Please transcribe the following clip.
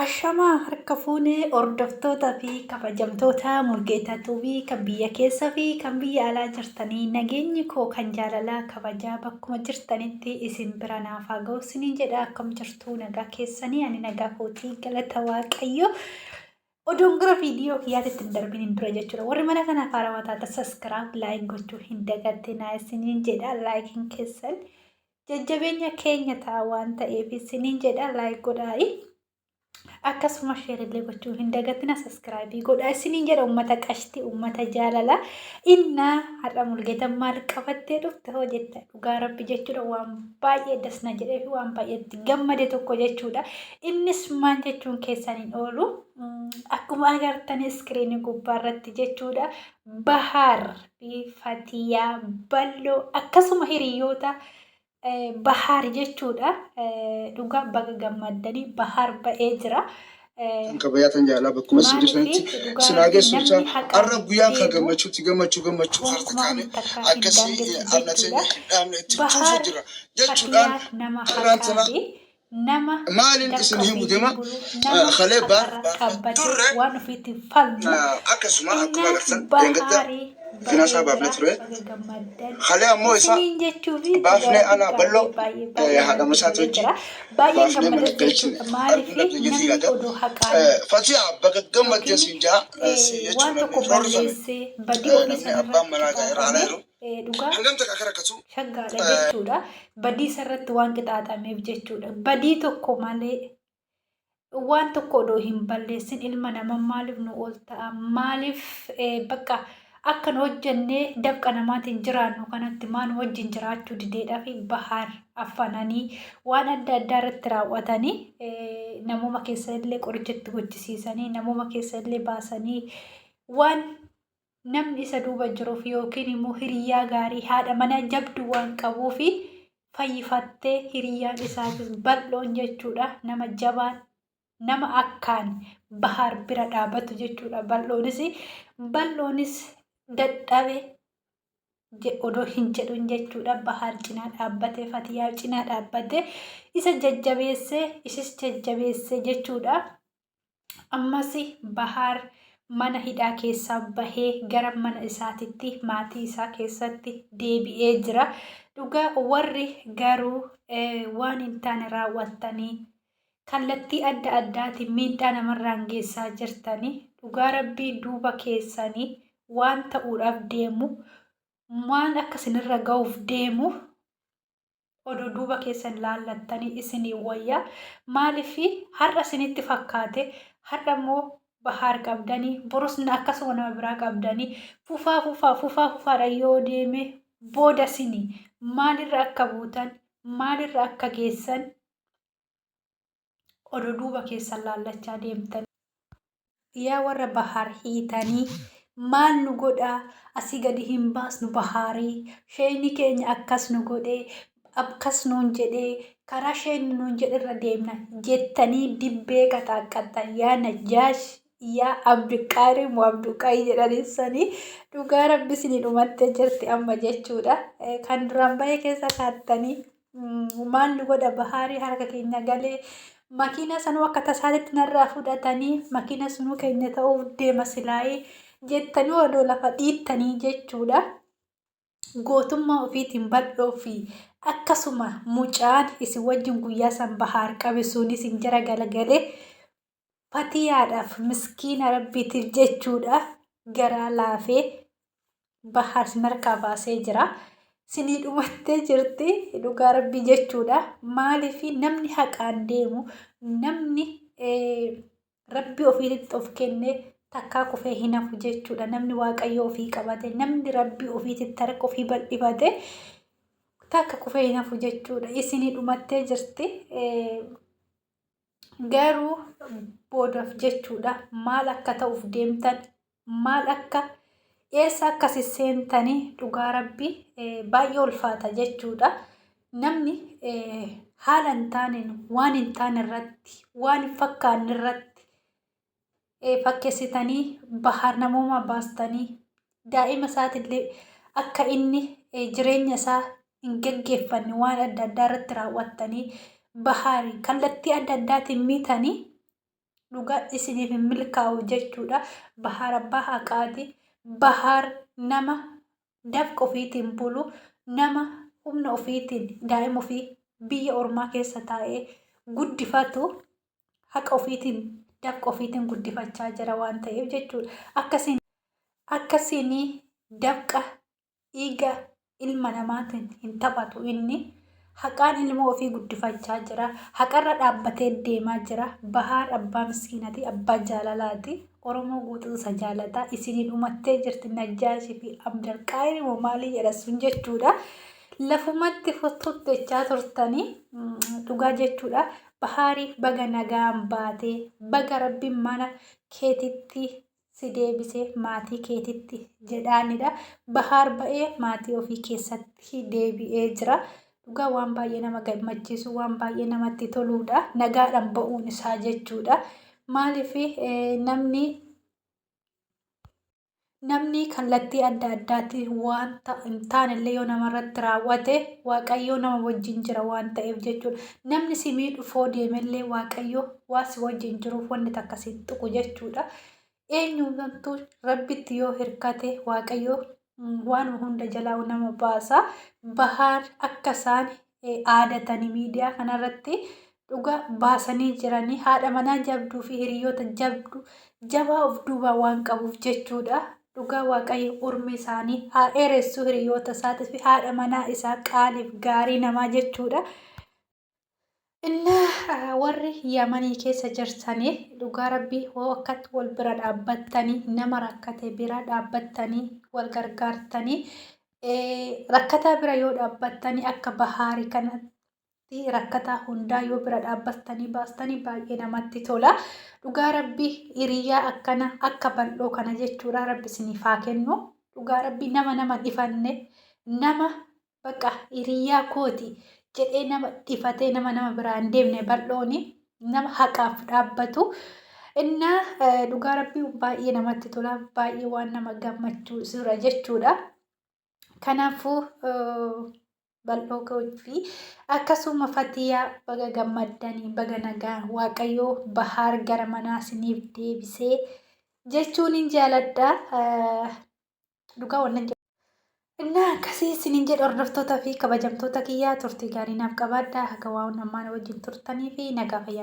Ashamaa harka fuunee hordoftoota fi kabajamtoota Mulugeta tuubii kan biyya keessaa fi kan biyya alaa jirtanii nageenyi koo kan jaalalaa kabajaa bakkuma jirtanitti isin bira naaf haa ga'u isiniin jedha akkam jirtu nagaa keessanii ani nagaa kootii galata waaqayyo. Oduun gara viidiyoo kiyyaatti hin darbin dura jechuudha. Warri mana kana faarawaa taata saskiraab laayik gochuu hin dagatinaa isiniin jedha laayikiin keessan jajjabeenya keenya ta'a waan ta'eef isiniin jedha laayik godhaa'i. Akkasuma sheerillee gochuu hin dagatina saskiraabii godhaa isiniin jedha uummata qashtii uummata jaalala innaa har'a Mulugeta maal qabattee dhufte hoo jetta dhugaa rabbi jechuudha waan baay'ee dasna jedhee fi waan baay'eetti gammade tokko jechuudha innis maal jechuun keessaniin oolu akkuma agartan iskiriinii gubbaarratti jechuudha bahar fi fatiyaa balloo akkasuma hiriyoota. Bahar jechuudha dhugaa baga gammaddanii bahar ba'ee jira. Kabayatan jaalala bakkuma sirriitti sinaagessuucha arra guyyaa kan gammachuu hartakaane akkasii amnatanii dhaabne itti tuufu jira jechuudhaan arraantana maaliin isin himu deema halee turre waan ofiitti falmu akkasuma akkuma agartan deengada finansaa baafne ture halee ammoo isa baafne ana balloo haadha masaatu wajjin baafne mana galchine arguna biyyatii yaada fatiyaa baga gammaddee siin jaa si jechuudha namni abbaan manaa irraa alaa jiru hangam takka akka rakkatu shaggaadha jechuudha badii sarratti waan qixaaxameef jechuudha badii tokko malee waan tokko odoo hin balleessin ilma nama maaliif nu oolta'a maaliif bakka akkan hojjennee dabqa namaatiin jiraannu kanatti maan wajjin jiraachuu dideedhaa fi bahar affananii waan adda addaa irratti raawwatanii namuma keessa illee qorichatti hojjisiisanii namuma keessa illee baasanii waan namni isa duuba jiruuf yookiin immoo hiriyaa gaarii haadha mana jabdu waan qabuuf fayyifattee hiriyaan isaatis bal'oon jechuudha nama jabaan nama akkaan bahar bira dhaabatu jechuudha bal'oonis dadhabe odoo hin jedhun jechuudha bahar cinaa dhaabbatee fatiyaa cinaa dhaabbatee isa jajjabeessee isis jajjabeessee jechuudha ammas bahar mana hidhaa keessaa bahee gara mana isaatitti maatii isaa keessatti deebi'ee jira dhugaa warri garuu waan hin taane raawwattanii kallattii adda addaatiin miidhaa namarraan geessaa jirtanii dhugaa rabbii duuba keessanii waan ta'uudhaaf deemu waan akkasinirra ga'uuf deemu odoo duuba keessan laallattanii isinii wayyaa maaliif har'a isinitti fakkaate har'a immoo bahar qabdanii borusna akkasuma nama biraa qabdanii fufaadha yoo deeme booda isinii maalirra akka buutan maalirra akka geessan odoo duuba keessan laallachaa deemtan yaa warra bahar hiitanii maal nu godhaa asii gadi hin baasnu baharii sheeyni keenya akkas nu godhee akkas nuun jedhee karaa sheeyni nuun jedherra deemna jettanii dibbee qataaqattan yaa najjaash yaa abdiqaarii moo abduqaayii jedhaniisanii dhugaa rabbi isinii dhumattee jirti amma jechuudha kan duraan bahee keessa kaattanii maal nu godha baharii harka keenya galee makiina sanuu akka tasaatitti narraa fudhatanii makiina sunuu keenya ta'uuf deema silaayee jettanii odoo lafa dhiittanii jechuudha gootummaa ofiitiin bal'oo fi akkasuma mucaan isin wajjin guyyaa san bahar qabe sun isin jara galagalee fatiyaadhaaf miskiina rabbiitiif jechuudha garaa laafee bahar markaa baasee jira sinii dhumattee jirti dhugaa rabbii jechuudha maaliif namni haqaan deemu namni rabbii ofiitti of kennee takkaa kufee hin hafu jechuudha namni waaqayyo ofii qabate namni rabbii ofiitti harka ofii bal'ifate takka kufee hin hafu jechuudha isinii dhumattee jirti garuu boodaaf jechuudha maal akka ta'uuf deemtan maal akka eessa akkasi seentanii dhugaa rabbii baay'ee ulfaata jechuudha namni haala hin taaneen waan hin taane irratti waan hin fakkaanne irratti fakkeessitanii bahar namummaa baastanii daa'ima isaatillee akka inni jireenya isaa hin geggeeffanne waan adda addaa irratti raawwattanii bahari kallattii adda addaatiin miitanii dhugaa isiniif hin milkaa'u jechuudha. Bahar abbaa haqaati. Bahar nama dafqa ofiitiin bulu, nama humna ofiitiin daa'ima ofii biyya ormaa keessa taa'ee guddifatu, haqa ofiitiin dafqa ofiitiin guddifachaa jira waan ta'eef jechuudha. Akkasiin dafqa dhiiga ilma namaatiin hin taphatu inni. Haqaan ilma ofii guddifachaa jira. Haqarra dhaabbatee deemaa jira. Bahar abbaa miskiinaati, abbaa jaalalaati. Oromoo guutuu isa jaalataa. Isinii dhumattee jirti Najjaashii fi Abdalqaadir moo maalii jedha sun jechuudha. Lafumatti futtutteechaa turtanii dhugaa jechuudha. Bahariif baga nagaan baatee, baga rabbiin mana keetitti si deebisee maatii keetitti jedhaanidha. Bahar ba'ee maatii ofii keessatti deebi'ee jira. Dhugaa waan baay'ee nama gammachiisu, waan baay'ee namatti toludha. Nagaadhaan ba'uun isaa jechuudha. Maaliif namni kallattii adda addaatti wanta hin taanellee yoo namarratti raawwate Waaqayyoo nama wajjin jira waan ta'eef jechuudha. Namni si miidhuu deemellee Waaqayyoo waan si wajjin jiruuf wanni takka si tuqu jechuudha. Eenyuutu rabbitti yoo hirkate Waaqayyoo waan hunda jalaa nama baasa. Bahar akka isaan aadatanii miidiyaa kanarratti dhugaa baasanii jiranii haadha manaa jabduu fi hiriyoota jabaa of duubaa waan qabuuf jechuudha. Dhugaa Waaqayyo ormi isaanii haa dheeressu hiriyoota isaatii fi haadha manaa isaa qaaliif gaarii namaa jechuudha. Warri Yamanii keessa jirsanii dhugaa rabbii hoo akkatti wal bira dhaabbattanii nama rakkate bira dhaabbattanii wal gargaartanii rakkataa bira yoo dhaabbattanii akka Baharii kanatti rakkataa hundaa yoo bira dhaabbattanii baastanii baay'ee namatti tola. Dhugaa rabbii hiriyaa akkana akka bal'oo kana jechuudha rabbi isiniif haa kennu. Dhugaa rabbii nama dhifanne nama baqa hiriyaa kooti jedhee nama dhifatee nama biraan deemne bal'ooni nama haqaaf dhaabbatu. Dhugaa rabbii baay'ee namatti tola, baay'ee waan nama gammachiisudha jechuudha. Kanaafuu bal'oo kooti akkasuma Fatiyaa baga gammaddanii baga nagaa Waaqayyoo Bahar gara manaa isiniif deebisee jechuun hin jaaladha. Dhugaa wannan akkasii isiniin jedha hordoftootaa fi kabajamtoota kiyyaa turtii gaarii naaf qabaadha. Haga waan ammaan wajjin turtanii fi nagaa fayyaa.